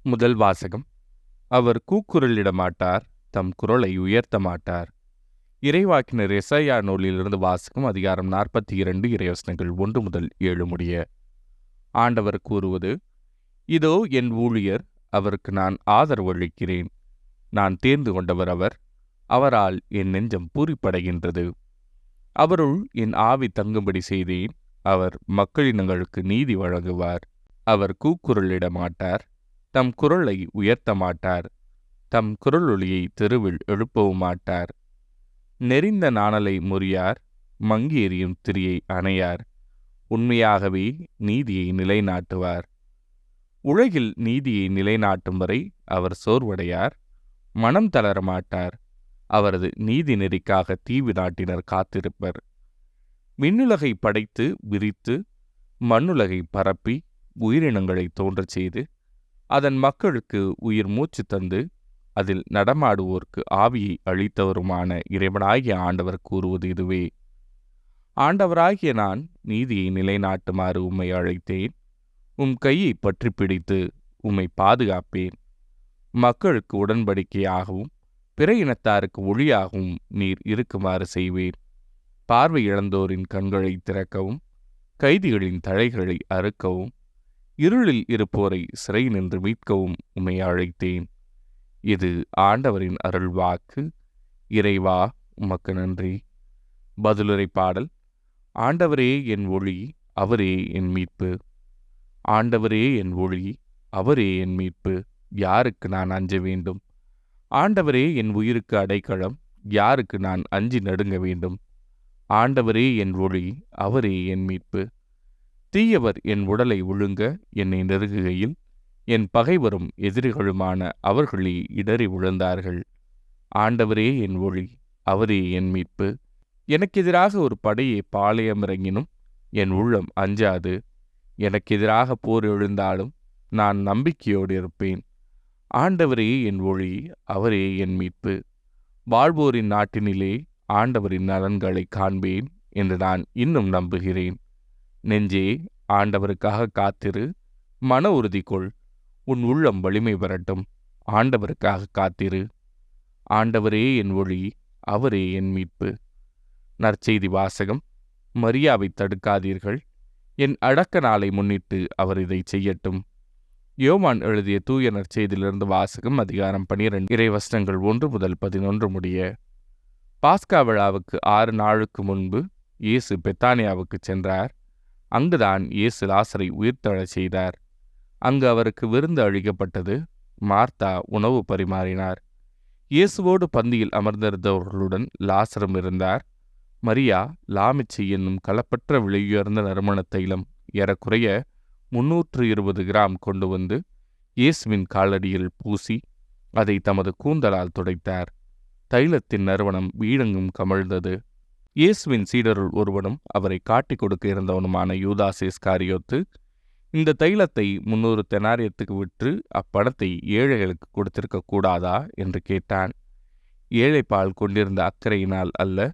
முதல் வாசகம். அவர் கூக்குரலிட மாட்டார், தம் குரலை உயர்த்த மாட்டார். இறைவாக்கினர் எசாயா நூலிலிருந்து வாசகம். அதிகாரம் 42, இறைவசனங்கள் 1 முதல் 7 முடிய. ஆண்டவர் கூறுவது: இதோ என் ஊழியர், அவருக்கு நான் ஆதரவு அளிக்கிறேன். நான் தேர்ந்து கொண்டவர் அவர், அவரால் என் நெஞ்சம் பூரிப்படைகின்றது. அவருள் என் ஆவி தங்கும்படி செய்தேன். அவர் மக்களினங்களுக்கு நீதி வழங்குவார். அவர் கூக்குரலிட மாட்டார், தம் குரலை உயர்த்த மாட்டார். தம் குரலொலியை தெருவில் எழுப்பவும் மாட்டார். நெறிந்த நாணலை முறியார், மங்கி எறியும் திரியை அணையார். உண்மையாகவே நீதியை நிலைநாட்டுவார். உலகில் நீதியை நிலைநாட்டும் வரை அவர் சோர்வடையார், மனம் தளரமாட்டார். அவரது நீதி நெறிக்காக தீவு நாட்டினர் காத்திருப்பர். விண்ணுலகை படைத்து விரித்து மண்ணுலகை பரப்பி உயிரினங்களை தோன்றச் செய்து அதன் மக்களுக்கு உயிர் மூச்சு தந்து அதில் நடமாடுவோர்க்கு ஆவியை அளித்தவருமான இறைவனாகிய ஆண்டவர் கூறுவது இதுவே: ஆண்டவராகிய நான் நீதியை நிலைநாட்டுமாறு உம்மை அழைத்தேன். உம் கையை பற்றி பிடித்து உம்மை பாதுகாப்பேன். மக்களுக்கு உடன்படிக்கையாகவும் பிற இனத்தாருக்கு ஒளியாகவும் நீர் இருக்குமாறு செய்வேன். பார்வை இழந்தோரின் கண்களை திறக்கவும், கைதிகளின் தலைகளை அறுக்கவும், இருளில் இருப்போரை சிறை நின்று மீட்கவும் உம்மை அழைத்தேன். இது ஆண்டவரின் அருள்வாக்கு. இறைவா, உமக்கு நன்றி. பதிலுரை பாடல். ஆண்டவரே என் ஒளி, அவரே என் மீட்பு. ஆண்டவரே என் ஒளி, அவரே என் மீட்பு. யாருக்கு நான் அஞ்ச வேண்டும்? ஆண்டவரே என் உயிருக்கு அடைக்கலம். யாருக்கு நான் அஞ்சி நடுங்க வேண்டும்? ஆண்டவரே என் ஒளி, அவரே என் மீட்பு. தீயவர் என் உடலை விழுங்க என்னை நெருங்குகையில் என் பகைவரும் எதிரிகளுமான அவர்களே இடறி விழுந்தார்கள். ஆண்டவரே என் ஒளி, அவரே என் மீட்பு. எனக்கெதிராக ஒரு படையை பாளையமிறங்கினும் என் உள்ளம் அஞ்சாது. எனக்கெதிராக போர் எழுந்தாலும் நான் நம்பிக்கையோடு இருப்பேன். ஆண்டவரே என் ஒளி, அவரே என் மீட்பு. வாழ்வோரின் நாட்டினிலே ஆண்டவரின் நலன்களை காண்பேன் என்று நான் இன்னும் நம்புகிறேன். நெஞ்சே, ஆண்டவருக்காக காத்திரு, மன உறுதி கொள். உன் உள்ளம் வலிமை பெறட்டும். ஆண்டவருக்காக காத்திரு. ஆண்டவரே என் ஒளி, அவரே என் மீட்பு. நற்செய்தி வாசகம். மரியாவை தடுக்காதீர்கள். என் அடக்க நாளை முன்னிட்டு அவர் இதை செய்யட்டும். யோவான் எழுதிய தூய நற்செய்தியிலிருந்து வாசகம். அதிகாரம் 12, இறைவசனங்கள் 1 முதல் 11 முடிய. பாஸ்கா விழாவுக்கு 6 நாளுக்கு முன்பு இயேசு பெத்தானியாவுக்கு சென்றார். அங்குதான் இயேசு லாசரை உயிர்த்தெழச் செய்தார். அங்கு அவருக்கு விருந்து அளிக்கப்பட்டது. மார்த்தா உணவு பரிமாறினார். இயேசுவோடு பந்தியில் அமர்ந்திருந்தவர்களுடன் லாசரும் இருந்தார். மரியா லாமிச்சை என்னும் கலப்பற்ற விலையுயர்ந்த நறுமண தைலம் ஏறக்குறைய 320 கிராம் கொண்டு வந்து இயேசுவின் காலடியில் பூசி அதை தமது கூந்தலால் துடைத்தார். தைலத்தின் நறுமணம் வீடெங்கும் கமழ்ந்தது. இயேசுவின் சீடருள் ஒருவனும் அவரை காட்டிக் கொடுக்க இருந்தவனுமான யூதாஸ் இஸ்காரியோத்து இந்த தைலத்தை 300 தெனாரியத்துக்கு விற்று அப்பணத்தை ஏழைகளுக்கு கொடுத்திருக்க கூடாதா என்று கேட்டான். ஏழைப்பால் கொண்டிருந்த அக்கறையினால் அல்ல,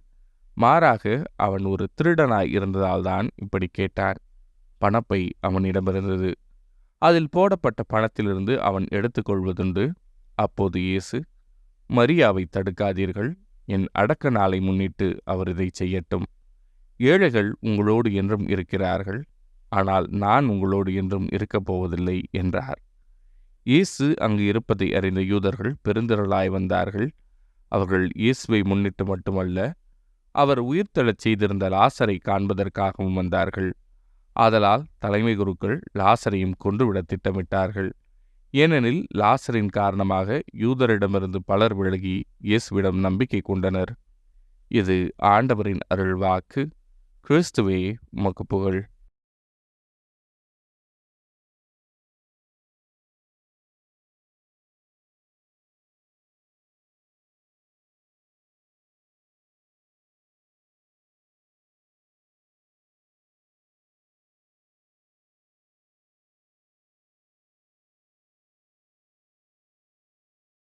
மாறாக அவன் ஒரு திருடனாய் இருந்ததால்தான் இப்படி கேட்டான். பணப்பை அவனிடமிருந்தது. அதில் போடப்பட்ட பணத்திலிருந்து அவன் எடுத்துக்கொள்வதுண்டு. அப்போது இயேசு, மரியாவை தடுக்காதீர்கள். என் அடக்க நாளை முன்னிட்டு அவர் இதை செய்யட்டும். ஏழைகள் உங்களோடு என்றும் இருக்கிறார்கள், ஆனால் நான் உங்களோடு என்றும் இருக்கப் போவதில்லை என்றார். இயேசு அங்கு இருப்பதை அறிந்த யூதர்கள் பெருந்திரளாய் வந்தார்கள். அவர்கள் இயேசுவை முன்னிட்டு மட்டுமல்ல, அவர் உயிர்த்தெழச் செய்திருந்த லாசரை காண்பதற்காகவும் வந்தார்கள். ஆதலால் தலைமை குருக்கள் லாசரையும் கொன்றுவிட திட்டமிட்டார்கள். ஏனெனில் லாசரின் காரணமாக யூதரிடமிருந்து பலர் விலகி இயேசுவிடம் நம்பிக்கை கொண்டனர். இது ஆண்டவரின் அருள்வாக்கு. கிறிஸ்துவே, உமக்கு புகழ்.